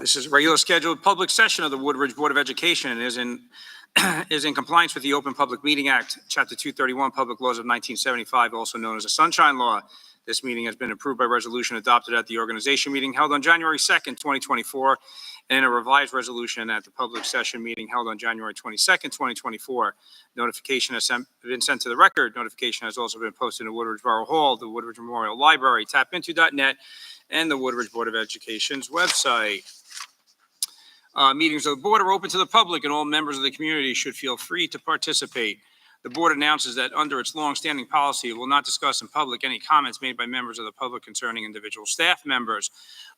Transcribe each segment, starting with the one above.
This is a regular scheduled public session of the Woodridge Board of Education and is in compliance with the Open Public Meeting Act, Chapter 231, Public Laws of 1975, also known as the Sunshine Law. This meeting has been approved by resolution adopted at the organization meeting held on January 2nd, 2024, and in a revised resolution at the public session meeting held on January 22nd, 2024. Notification has been sent to the record. Notification has also been posted in Woodridge Borough Hall, the Woodridge Memorial Library, tapinto.net, and the Woodridge Board of Education's website. Meetings of the board are open to the public, and all members of the community should feel free to participate. The board announces that under its long-standing policy, it will not discuss in public any comments made by members of the public concerning individual staff members.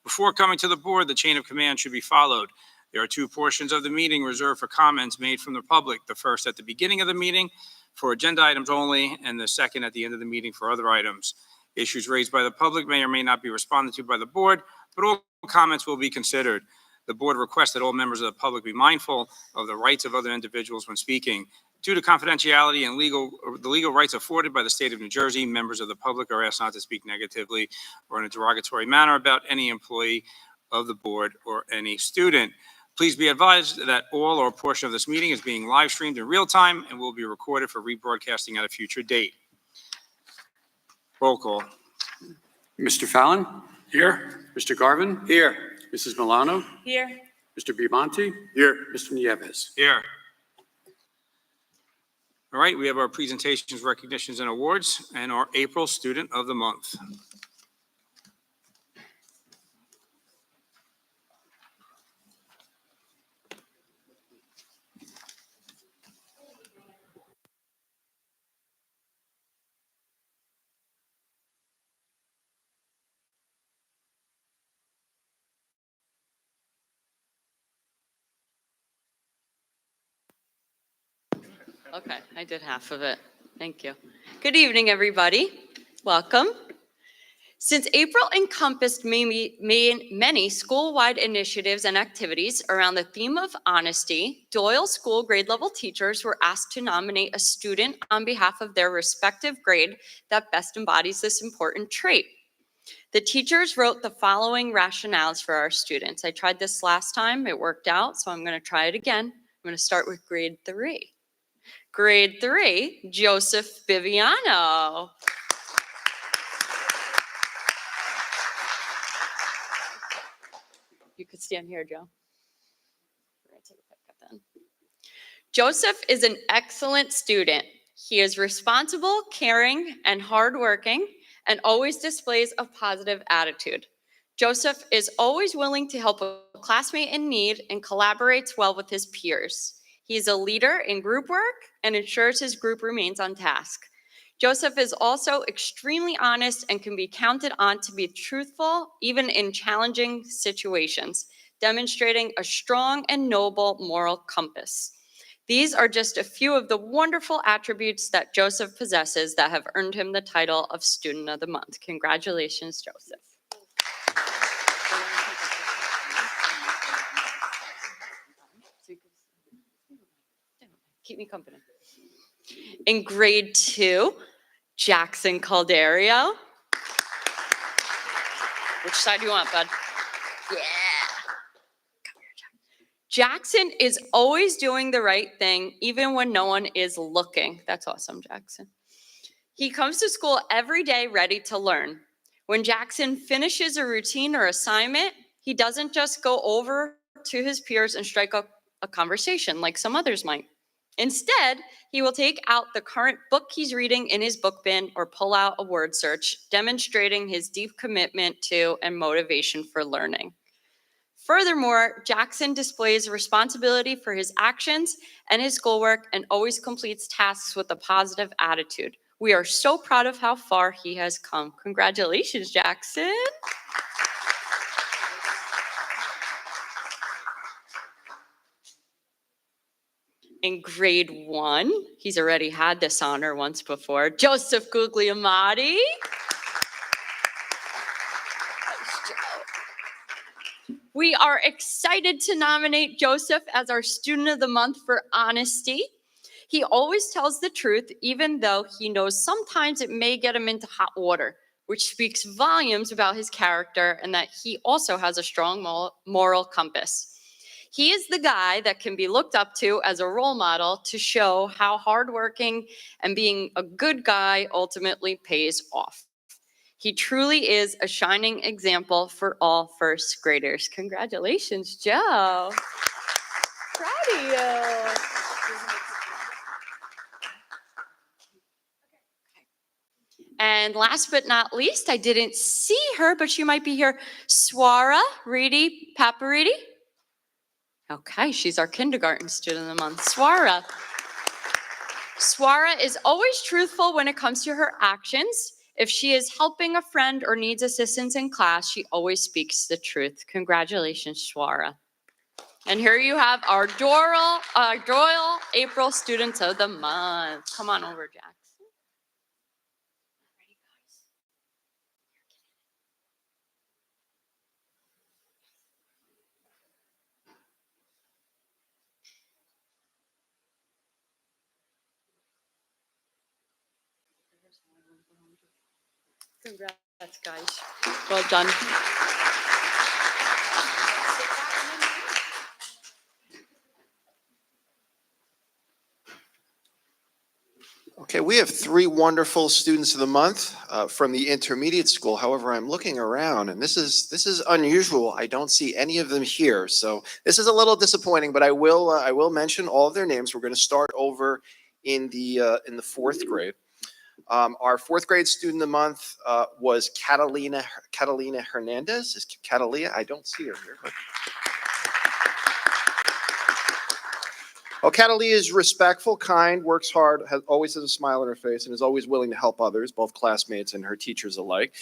Before coming to the board, the chain of command should be followed. There are two portions of the meeting reserved for comments made from the public. The first at the beginning of the meeting for agenda items only, and the second at the end of the meeting for other items. Issues raised by the public may or may not be responded to by the board, but all comments will be considered. The board requests that all members of the public be mindful of the rights of other individuals when speaking. Due to confidentiality and the legal rights afforded by the state of New Jersey, members of the public are asked not to speak negatively or in a derogatory manner about any employee of the board or any student. Please be advised that all or a portion of this meeting is being live streamed in real time and will be recorded for rebroadcasting at a future date. Roll call. Mr. Fallon? Here. Mr. Garvin? Here. Mrs. Milano? Here. Mr. Bimonti? Here. Mr. Nieves? Here. All right, we have our presentations, recognitions, and awards, and our April Student of the Month. Okay, I did half of it. Thank you. Good evening, everybody. Welcome. Since April encompassed many school-wide initiatives and activities around the theme of honesty, Doyle School grade level teachers were asked to nominate a student on behalf of their respective grade that best embodies this important trait. The teachers wrote the following rationales for our students. I tried this last time, it worked out, so I'm going to try it again. I'm going to start with grade 3. Grade 3, Joseph Biviano. You could stand here, Joe. We're going to take a picture then. Joseph is an excellent student. He is responsible, caring, and hardworking, and always displays a positive attitude. Joseph is always willing to help a classmate in need and collaborates well with his peers. He's a leader in group work and ensures his group remains on task. Joseph is also extremely honest and can be counted on to be truthful even in challenging situations, demonstrating a strong and noble moral compass. These are just a few of the wonderful attributes that Joseph possesses that have earned him the title of Student of the Month. Congratulations, Joseph. Keep me company. In grade 2, Jackson Calderio. Which side do you want, bud? Yeah. Come here, Jackson is always doing the right thing, even when no one is looking. That's awesome, Jackson. He comes to school every day ready to learn. When Jackson finishes a routine or assignment, he doesn't just go over to his peers and strike up a conversation like some others might. Instead, he will take out the current book he's reading in his book bin or pull out a word search, demonstrating his deep commitment to and motivation for learning. Furthermore, Jackson displays responsibility for his actions and his schoolwork and always completes tasks with a positive attitude. We are so proud of how far he has come. Congratulations, Jackson. In grade 1, he's already had this honor once before, Joseph Guglielmotti. We are excited to nominate Joseph as our Student of the Month for honesty. He always tells the truth, even though he knows sometimes it may get him into hot water. which speaks volumes about his character and that he also has a strong moral compass. He is the guy that can be looked up to as a role model to show how hardworking and being a good guy ultimately pays off. He truly is a shining example for all first graders. Congratulations, Joe. Proud of you. And last but not least, I didn't see her, but she might be here. Swara Reedy Papariti. Okay, she's our kindergarten student of the month. Swara. Swara is always truthful when it comes to her actions. If she is helping a friend or needs assistance in class, she always speaks the truth. Congratulations, Swara. And here you have our Doyle April Students of the Month. Come on over, Jackson. Congrats, guys. Well done. Okay, we have three wonderful students of the month from the intermediate school. However, I'm looking around and this is unusual. I don't see any of them here. So this is a little disappointing, but I will mention all of their names. We're going to start over in the fourth grade. Our fourth grade student of the month was Catalina Hernandez. Is Catalina? I don't see her here, but well, Catalina is respectful, kind, works hard, always has a smile on her face, and is always willing to help others, both classmates and her teachers alike.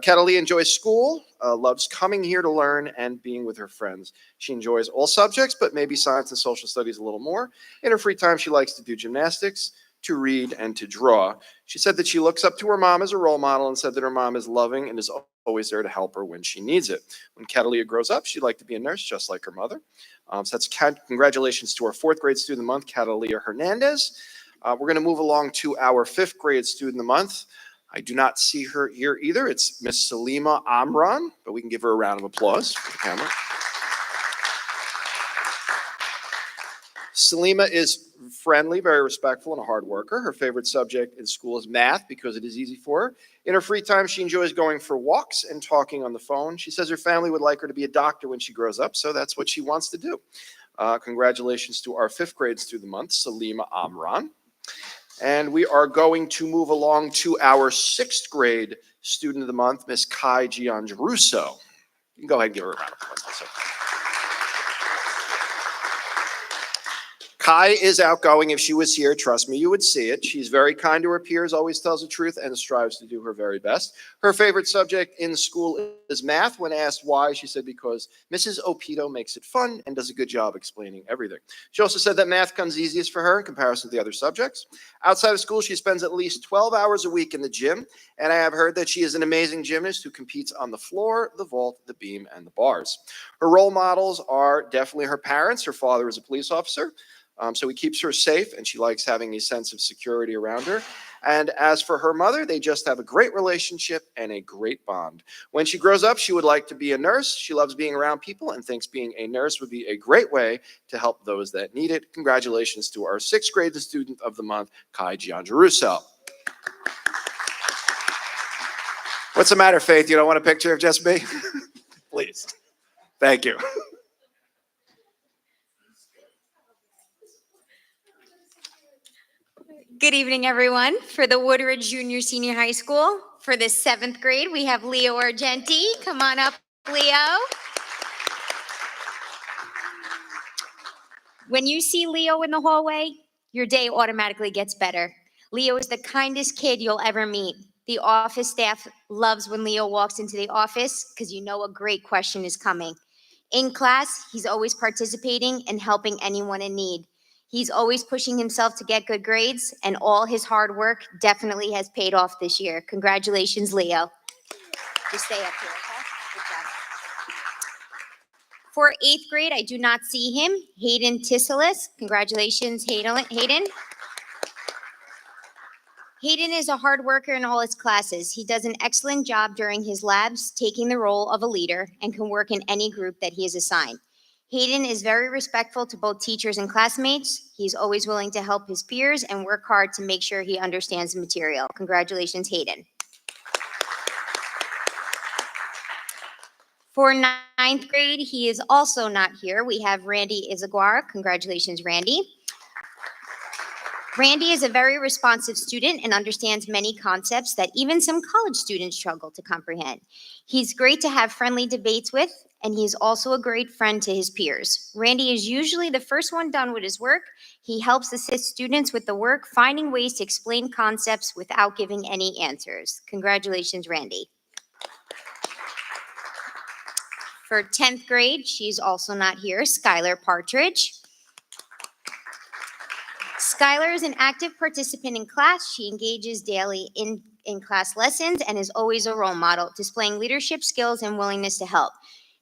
Catalina enjoys school, loves coming here to learn and being with her friends. She enjoys all subjects, but maybe science and social studies a little more. In her free time, she likes to do gymnastics, to read, and to draw. She said that she looks up to her mom as a role model and said that her mom is loving and is always there to help her when she needs it. When Catalina grows up, she'd like to be a nurse just like her mother. So that's congratulations to our fourth grade student of the month, Catalina Hernandez. We're going to move along to our fifth grade student of the month. I do not see her here either. It's Miss Salima Amran, but we can give her a round of applause for the camera. Salima is friendly, very respectful, and a hard worker. Her favorite subject in school is math because it is easy for her. In her free time, she enjoys going for walks and talking on the phone. She says her family would like her to be a doctor when she grows up, so that's what she wants to do. Congratulations to our fifth grade student of the month, Salima Amran. And we are going to move along to our sixth grade student of the month, Miss Kai Giangerusso. You can go ahead and give her a round of applause. Kai is outgoing. If she was here, trust me, you would see it. She's very kind to her peers, always tells the truth, and strives to do her very best. Her favorite subject in school is math. When asked why, she said because Mrs. Opito makes it fun and does a good job explaining everything. She also said that math comes easiest for her in comparison to the other subjects. Outside of school, she spends at least 12 hours a week in the gym, and I have heard that she is an amazing gymnast who competes on the floor, the vault, the beam, and the bars. Her role models are definitely her parents. Her father is a police officer. So he keeps her safe, and she likes having a sense of security around her. And as for her mother, they just have a great relationship and a great bond. When she grows up, she would like to be a nurse. She loves being around people and thinks being a nurse would be a great way to help those that need it. Congratulations to our sixth grade student of the month, Kai Giangerusso. What's the matter, Faith? You don't want a picture of just me? Please. Thank you. Good evening, everyone. For the Woodridge Junior Senior High School, for the seventh grade, we have Leo Argenti. Come on up, Leo. When you see Leo in the hallway, your day automatically gets better. Leo is the kindest kid you'll ever meet. The office staff loves when Leo walks into the office because you know a great question is coming. In class, he's always participating and helping anyone in need. He's always pushing himself to get good grades, and all his hard work definitely has paid off this year. Congratulations, Leo. Just stay up here, okay? Good job. For eighth grade, I do not see him. Hayden Tissilis. Congratulations, Hayden. Hayden is a hard worker in all his classes. He does an excellent job during his labs, taking the role of a leader, and can work in any group that he is assigned. Hayden is very respectful to both teachers and classmates. He's always willing to help his peers and work hard to make sure he understands the material. Congratulations, Hayden. For ninth grade, he is also not here. We have Randy Izaguara. Congratulations, Randy. Randy is a very responsive student and understands many concepts that even some college students struggle to comprehend. He's great to have friendly debates with, and he's also a great friend to his peers. Randy is usually the first one done with his work. He helps assist students with the work, finding ways to explain concepts without giving any answers. Congratulations, Randy. For 10th grade, she's also not here, Skylar Partridge. Skylar is an active participant in class. She engages daily in class lessons and is always a role model, displaying leadership skills and willingness to help.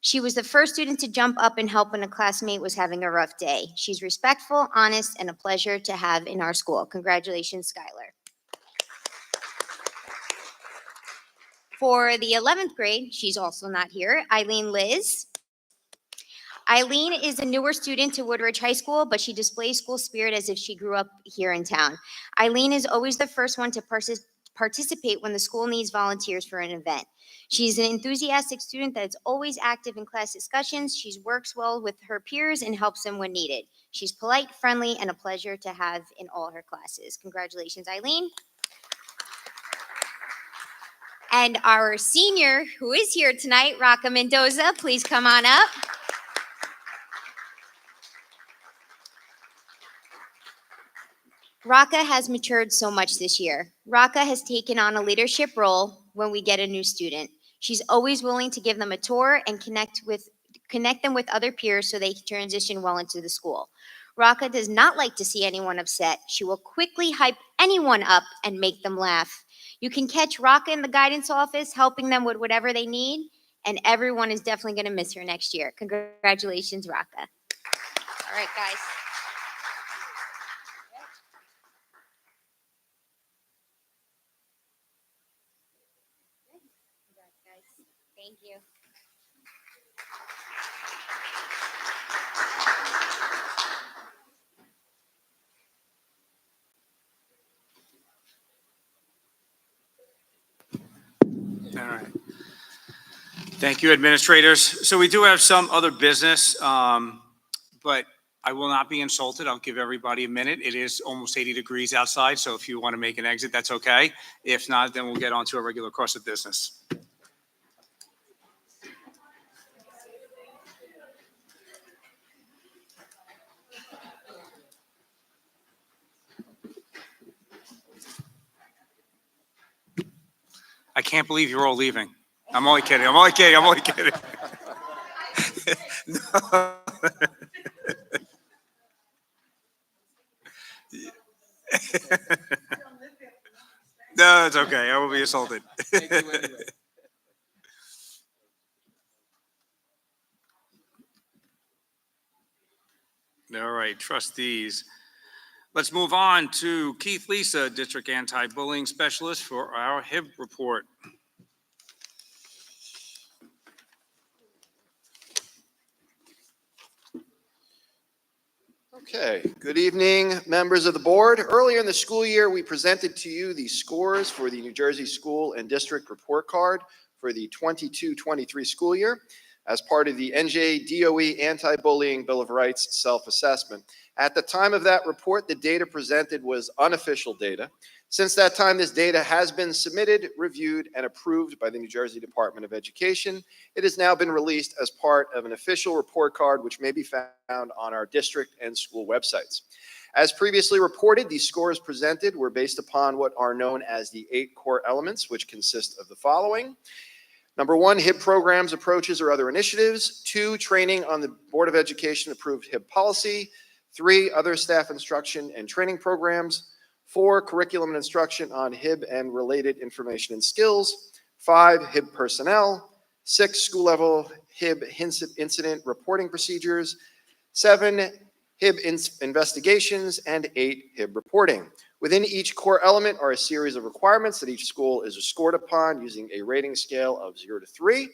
She was the first student to jump up and help when a classmate was having a rough day. She's respectful, honest, and a pleasure to have in our school. Congratulations, Skylar. For the 11th grade, she's also not here, Eileen Liz. Eileen is a newer student to Woodridge High School, but she displays school spirit as if she grew up here in town. Eileen is always the first one to participate when the school needs volunteers for an event. She's an enthusiastic student that's always active in class discussions. She works well with her peers and helps them when needed. She's polite, friendly, and a pleasure to have in all her classes. Congratulations, Eileen. And our senior, who is here tonight, Raka Mendoza, please come on up. Raka has matured so much this year. Raka has taken on a leadership role when we get a new student. She's always willing to give them a tour and connect them with other peers so they can transition well into the school. Raka does not like to see anyone upset. She will quickly hype anyone up and make them laugh. You can catch Raka in the guidance office helping them with whatever they need, and everyone is definitely going to miss her next year. Congratulations, Raka. All right, guys. Thank you. All right. Thank you, administrators. So we do have some other business, but I will not be insulted. I'll give everybody a minute. It is almost 80 degrees outside, so if you want to make an exit, that's okay. If not, then we'll get on to a regular course of business. I can't believe you're all leaving. I'm only kidding. I'm only kidding. I'm only kidding. No. No, it's okay. I will be assaulted. All right, trustees. Let's move on to Keith Lisa, District Anti-Bullying Specialist, for our HIB report. Okay, good evening, members of the board. Earlier in the school year, we presented to you the scores for the New Jersey School and District Report Card for the 22-23 school year as part of the NJDOE Anti-Bullying Bill of Rights self-assessment. At the time of that report, the data presented was unofficial data. Since that time, this data has been submitted, reviewed, and approved by the New Jersey Department of Education. It has now been released as part of an official report card, which may be found on our district and school websites. As previously reported, these scores presented were based upon what are known as the 8 core elements, which consist of the following. Number 1, HIB programs, approaches, or other initiatives. 2, training on the Board of Education approved HIB policy. 3, other staff instruction and training programs. 4, curriculum and instruction on HIB and related information and skills. 5, HIB personnel. 6, school level HIB incident reporting procedures. 7, HIB investigations, and 8, HIB reporting. Within each core element are a series of requirements that each school is scored upon using a rating scale of 0 to 3,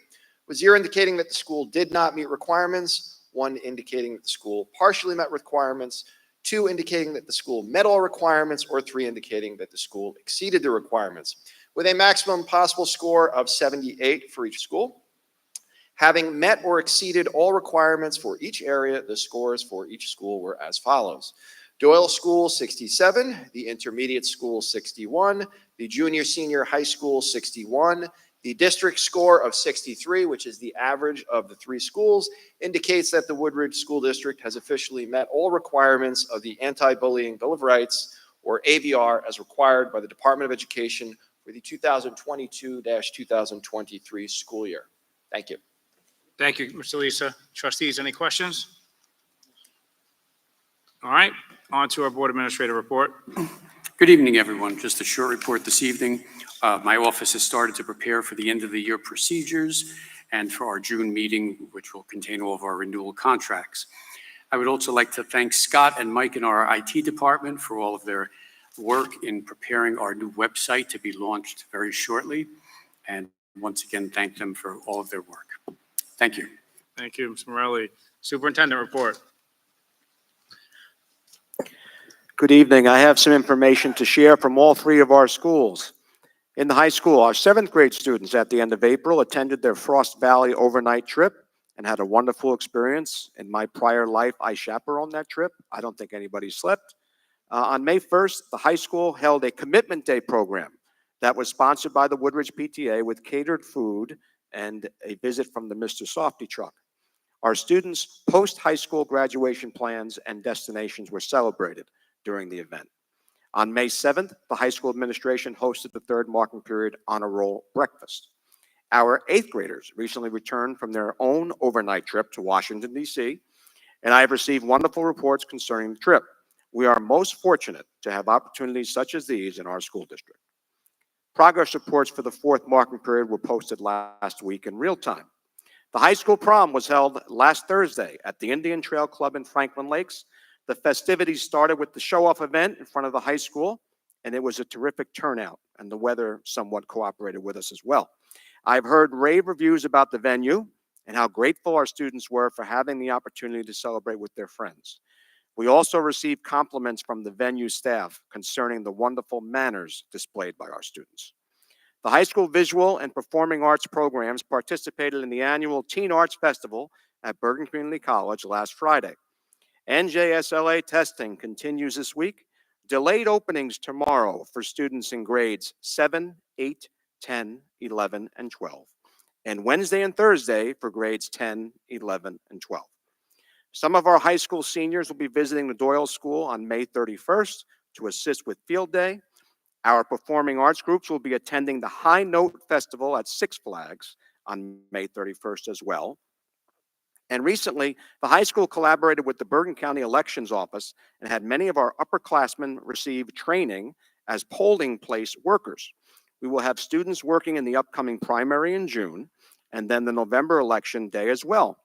with 0 indicating that the school did not meet requirements, 1 indicating that the school partially met requirements, 2 indicating that the school met all requirements, or 3 indicating that the school exceeded the requirements, with a maximum possible score of 78 for each school. Having met or exceeded all requirements for each area, the scores for each school were as follows. Doyle School, 67, the Intermediate School, 61, the Junior Senior High School, 61, the district score of 63, which is the average of the 3 schools, indicates that the Woodridge School District has officially met all requirements of the Anti-Bullying Bill of Rights, or ABR, as required by the Department of Education for the 2022-2023 school year. Thank you. Thank you, Mr. Lisa. Trustees, any questions? All right, on to our Board Administrator report. Good evening, everyone. Just a short report this evening. My office has started to prepare for the end of the year procedures and for our June meeting, which will contain all of our renewal contracts. I would also like to thank Scott and Mike in our IT department for all of their work in preparing our new website to be launched very shortly. And once again, thank them for all of their work. Thank you. Thank you, Ms. Morelli. Superintendent report. Good evening. I have some information to share from all 3 of our schools. In the high school, our 7th grade students at the end of April attended their Frost Valley overnight trip and had a wonderful experience. In my prior life, I chaperoned that trip. I don't think anybody slept. On May 1st, the high school held a Commitment Day program that was sponsored by the Woodridge PTA with catered food and a visit from the Mr. Softy truck. Our students' post-high school graduation plans and destinations were celebrated during the event. On May 7th, the high school administration hosted the 3rd marking period honor roll breakfast. Our 8th graders recently returned from their own overnight trip to Washington, D.C., and I have received wonderful reports concerning the trip. We are most fortunate to have opportunities such as these in our school district. Progress reports for the 4th marking period were posted last week in real time. The high school prom was held last Thursday at the Indian Trail Club in Franklin Lakes. The festivities started with the show-off event in front of the high school, and it was a terrific turnout, and the weather somewhat cooperated with us as well. I've heard rave reviews about the venue and how grateful our students were for having the opportunity to celebrate with their friends. We also received compliments from the venue staff concerning the wonderful manners displayed by our students. The high school visual and performing arts programs participated in the annual Teen Arts Festival at Bergen Community College last Friday. NJSLA testing continues this week. Delayed openings tomorrow for students in grades 7, 8, 10, 11, and 12. And Wednesday and Thursday for grades 10, 11, and 12. Some of our high school seniors will be visiting the Doyle School on May 31st to assist with Field Day. Our performing arts groups will be attending the High Note Festival at Six Flags on May 31st as well. And recently, the high school collaborated with the Bergen County Elections Office and had many of our upperclassmen receive training as polling place workers. We will have students working in the upcoming primary in June and then the November election day as well.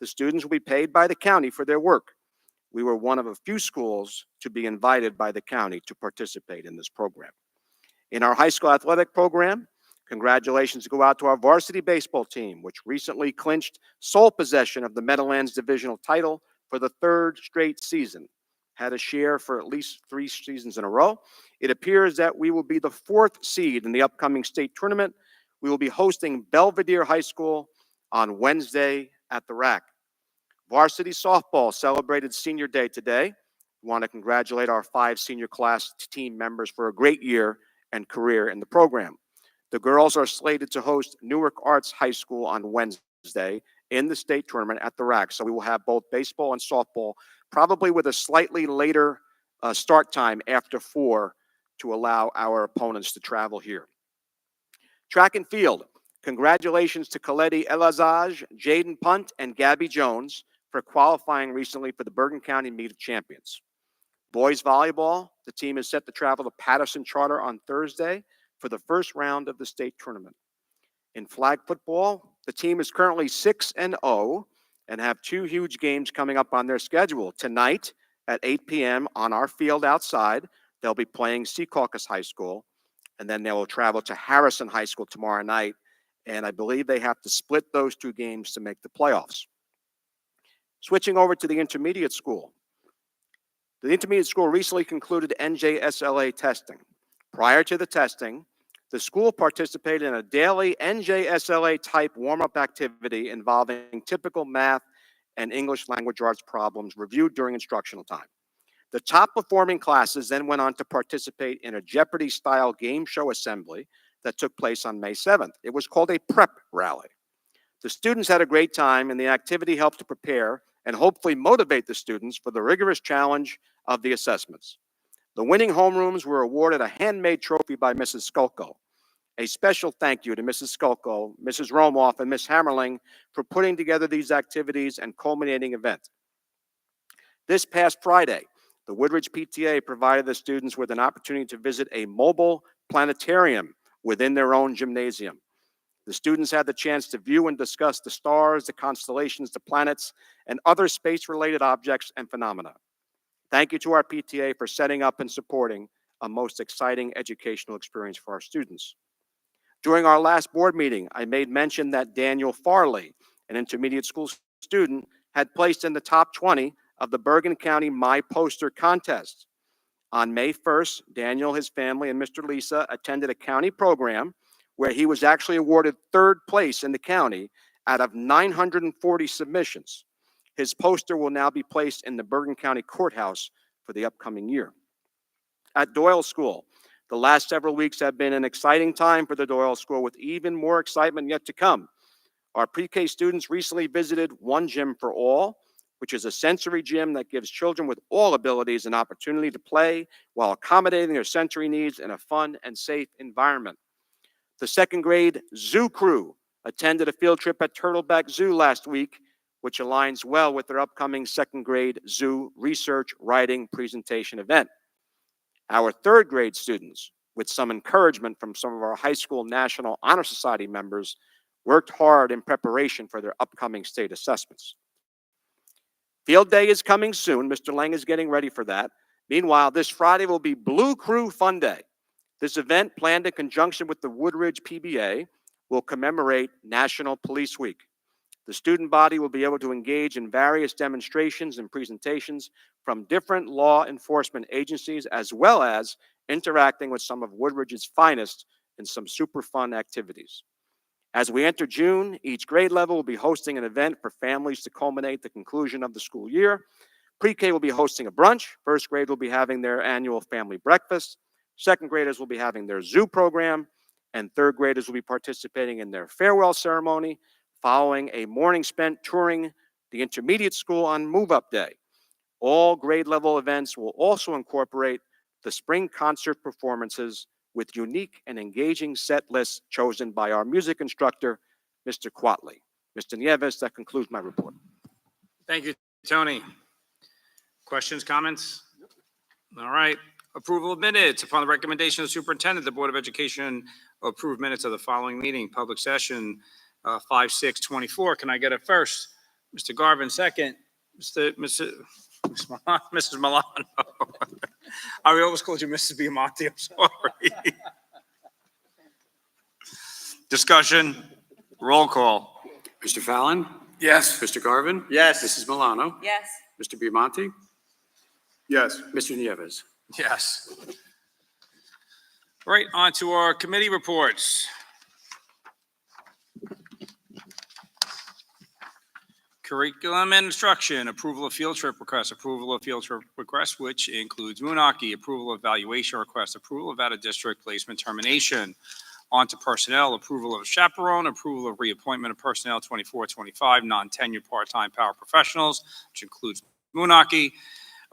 The students will be paid by the county for their work. We were one of a few schools to be invited by the county to participate in this program. In our high school athletic program, congratulations go out to our varsity baseball team, which recently clinched sole possession of the Meadowlands Divisional title for the 3rd straight season. Had a share for at least 3 seasons in a row. It appears that we will be the 4th seed in the upcoming state tournament. We will be hosting Belvedere High School on Wednesday at the RAC. Varsity softball celebrated Senior Day today. We want to congratulate our 5 senior class team members for a great year and career in the program. The girls are slated to host Newark Arts High School on Wednesday in the state tournament at the RAC. So we will have both baseball and softball, probably with a slightly later start time after 4 to allow our opponents to travel here. Track and field. Congratulations to Coletti Elazaj, Jaden Punt, and Gabby Jones for qualifying recently for the Bergen County Meet of Champions. Boys volleyball, the team is set to travel to Patterson Charter on Thursday for the first round of the state tournament. In flag football, the team is currently 6-0 and have 2 huge games coming up on their schedule. Tonight at 8 p.m. on our field outside, They'll be playing Secaucus High School, and then they will travel to Harrison High School tomorrow night. And I believe they have to split those two games to make the playoffs. Switching over to the intermediate school. The intermediate school recently concluded NJSLA testing. Prior to the testing, the school participated in a daily NJSLA type warm-up activity involving typical math and English language arts problems reviewed during instructional time. The top performing classes then went on to participate in a Jeopardy-style game show assembly that took place on May 7th. It was called a prep rally. The students had a great time, and the activity helped to prepare and hopefully motivate the students for the rigorous challenge of the assessments. The winning homerooms were awarded a handmade trophy by Mrs. Skolko. A special thank you to Mrs. Skolko, Mrs. Romoff, and Ms. Hammerling for putting together these activities and culminating event. This past Friday, the Woodridge PTA provided the students with an opportunity to visit a mobile planetarium within their own gymnasium. The students had the chance to view and discuss the stars, the constellations, the planets, and other space-related objects and phenomena. Thank you to our PTA for setting up and supporting a most exciting educational experience for our students. During our last board meeting, I made mention that Daniel Farley, an intermediate school student, had placed in the top 20 of the Bergen County My Poster contest. On May 1st, Daniel, his family, and Mr. Lisa attended a county program where he was actually awarded third place in the county out of 940 submissions. His poster will now be placed in the Bergen County Courthouse for the upcoming year. At Doyle School, the last several weeks have been an exciting time for the Doyle School, with even more excitement yet to come. Our pre-K students recently visited One Gym for All, which is a sensory gym that gives children with all abilities an opportunity to play while accommodating their sensory needs in a fun and safe environment. The second grade zoo crew attended a field trip at Turtleback Zoo last week, which aligns well with their upcoming second grade zoo research writing presentation event. Our third grade students, with some encouragement from some of our high school National Honor Society members, worked hard in preparation for their upcoming state assessments. Field Day is coming soon. Mr. Lang is getting ready for that. Meanwhile, this Friday will be Blue Crew Fun Day. This event, planned in conjunction with the Woodridge PBA, will commemorate National Police Week. The student body will be able to engage in various demonstrations and presentations from different law enforcement agencies, as well as interacting with some of Woodridge's finest in some super fun activities. As we enter June, each grade level will be hosting an event for families to culminate the conclusion of the school year. Pre-K will be hosting a brunch. First grade will be having their annual family breakfast. Second graders will be having their zoo program. And third graders will be participating in their farewell ceremony, following a morning spent touring the intermediate school on move-up day. All grade level events will also incorporate the spring concert performances with unique and engaging set lists chosen by our music instructor, Mr. Quatley. Mr. Nieves, that concludes my report. Thank you, Tony. Questions, comments? All right. Approval of minutes. Upon the recommendation of the superintendent, the Board of Education approved minutes of the following meeting, public session 5/6/24. Can I get it first? Mr. Garvin, second. Mrs. Milano. I always called you Mrs. Biamonte. I'm sorry. Discussion. Roll call. Mr. Fallon? Yes. Mr. Garvin? Yes. Mrs. Milano? Yes. Mr. Biamonte? Yes. Mr. Nieves? Yes. Right, on to our committee reports. Curriculum and instruction, approval of field trip requests, which includes Moonachie, approval of evaluation request, approval of out-of-district placement termination. On to personnel, approval of chaperone, approval of reappointment of personnel 24-25, non-tenured part-time paraprofessionals, which includes Moonachie.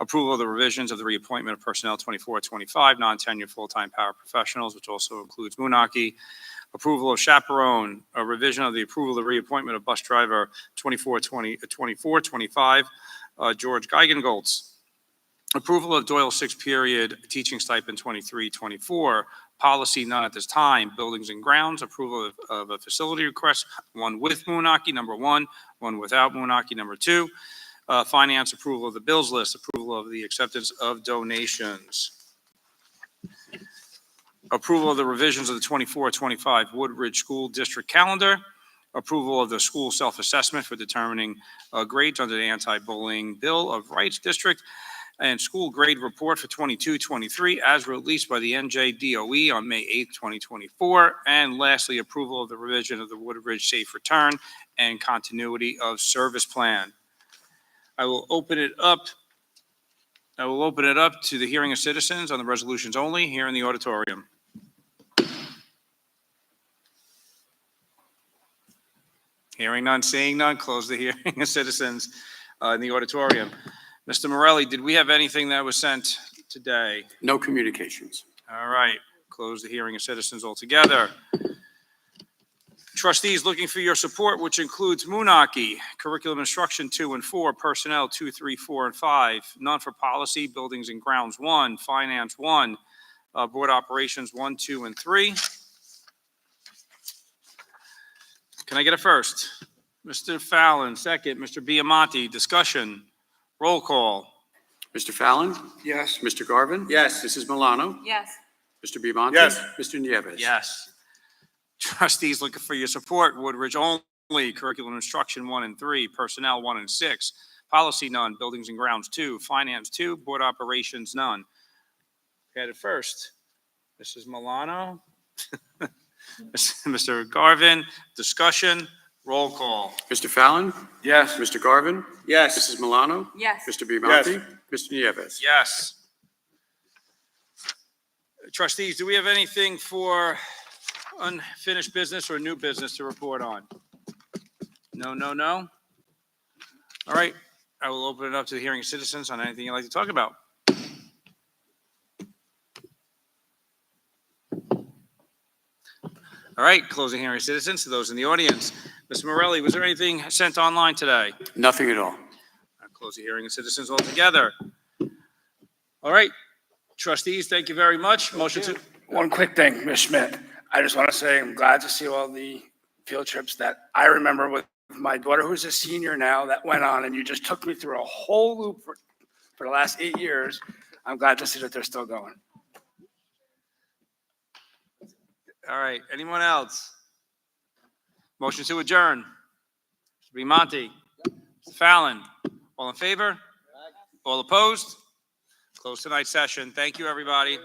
Approval of the revisions of the reappointment of personnel 24-25, non-tenured full-time paraprofessionals, which also includes Moonachie. Approval of chaperone, a revision of the approval of the reappointment of bus driver 24-25, George Geigengoltz. Approval of Doyle 6-period teaching stipend 23-24. Policy none at this time. Buildings and grounds, approval of a facility request, one with Moonachie, number one without Moonachie, number two. Finance, approval of the bills list, approval of the acceptance of donations. Approval of the revisions of the 24-25 Woodridge School District Calendar. Approval of the school self-assessment for determining grades under the Anti-Bullying Bill of Rights District. And school grade report for 22-23 as released by the NJDOE on May 8th, 2024. And lastly, approval of the revision of the Woodridge Safe Return and Continuity of Service Plan. I will open it up to the hearing of citizens on the resolutions only here in the auditorium. Hearing none, seeing none, close the hearing of citizens in the auditorium. Mr. Morelli, did we have anything that was sent today? No communications. All right, close the hearing of citizens altogether. Trustees looking for your support, which includes Moonaki, Curriculum Instruction 2 and 4, Personnel 2, 3, 4, and 5, None for Policy, Buildings and Grounds 1, Finance 1, Board Operations 1, 2, and 3. Can I get a first? Mr. Fallon, second. Mr. Biamonte, discussion. Roll call. Mr. Fallon? Yes. Mr. Garvin? Yes. Mrs. Milano? Yes. Mr. Biamonte? Yes. Mr. Nieves. Yes. Trustees looking for your support. Woodridge only, Curriculum Instruction 1 and 3, Personnel 1 and 6, Policy none, Buildings and Grounds 2, Finance 2, Board Operations none. Had it first. Mrs. Milano? Mr. Garvin, discussion, roll call. Mr. Fallon? Yes. Mr. Garvin? Yes. Mrs. Milano? Yes. Mr. Biamonte? Mr. Nieves. Yes. Trustees, do we have anything for unfinished business or new business to report on? No, no, no? All right, I will open it up to the hearing of citizens on anything you'd like to talk about. All right, close the hearing of citizens to those in the audience. Mr. Morelli, was there anything sent online today? Nothing at all. I'll close the hearing of citizens altogether. All right, trustees, thank you very much. Motion to, One quick thing, Ms. Schmidt. I just want to say I'm glad to see all the field trips that I remember with my daughter, who's a senior now, that went on, and you just took me through a whole loop for the last 8 years. I'm glad to see that they're still going. all right, anyone else? Motion to adjourn. Mr. Biamonte, Mr. Fallon, all in favor? All opposed? Close tonight's session. Thank you, everybody.